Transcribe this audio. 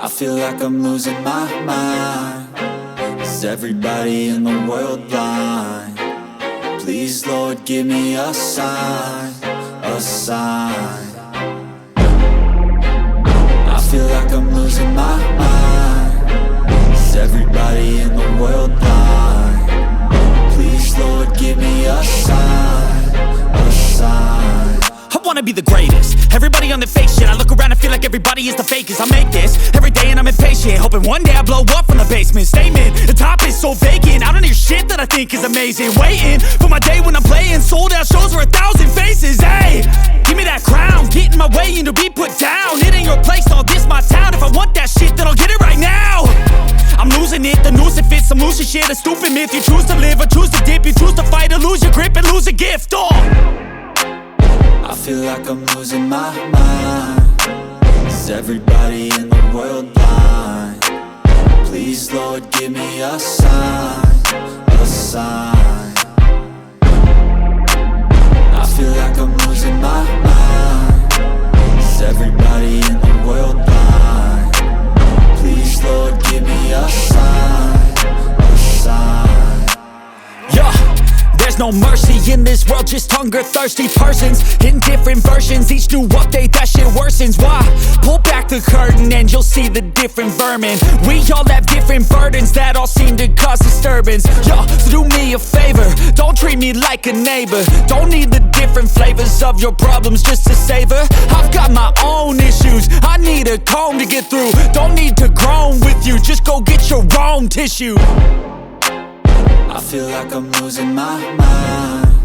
I feel like I'm losing my mind. Is everybody in the world blind? Please, Lord, give me a sign, a sign. I feel like I'm losing my mind. Is everybody in the world blind? Please, Lord, give me a sign, a sign. I wanna be the greatest. Everybody on the fake shit. I look around and feel like everybody is the fakest. I make this every day and I'm impatient, hoping one day I blow up from the basement. Statement, the top is so vacant. I don't hear shit that I think is amazing. Waiting for my day when I'm playing sold out shows for 1,000 faces. Hey, give me that crown, get in my way and to be put down. It ain't your place, all this my town. If I want that shit, then I'll get it right now. I'm losing it, the noose it fits. I'm losing shit, a stupid myth. You choose to live or choose to dip. You choose to fight or lose your grip and lose a gift. I feel like I'm losing my mind. Is everybody in the world blind? Please, Lord, give me a sign, a sign. I feel like I'm losing my mind. Is everybody in the world blind? Please, Lord, give me a sign, a sign. Yeah. There's no mercy in this world, just hunger-thirsty persons in different versions. Each new update, that shit worsens. Why? Pull back the curtain and you'll see the different vermin. We all have different burdens that all seem to cause disturbance. Yo, so do me a favor, don't treat me like a neighbor. Don't need the different flavors of your problems just to savor. I've got my own issues, I need a comb to get through. Don't need to groan with you, just go get your own tissue. I feel like I'm losing my mind.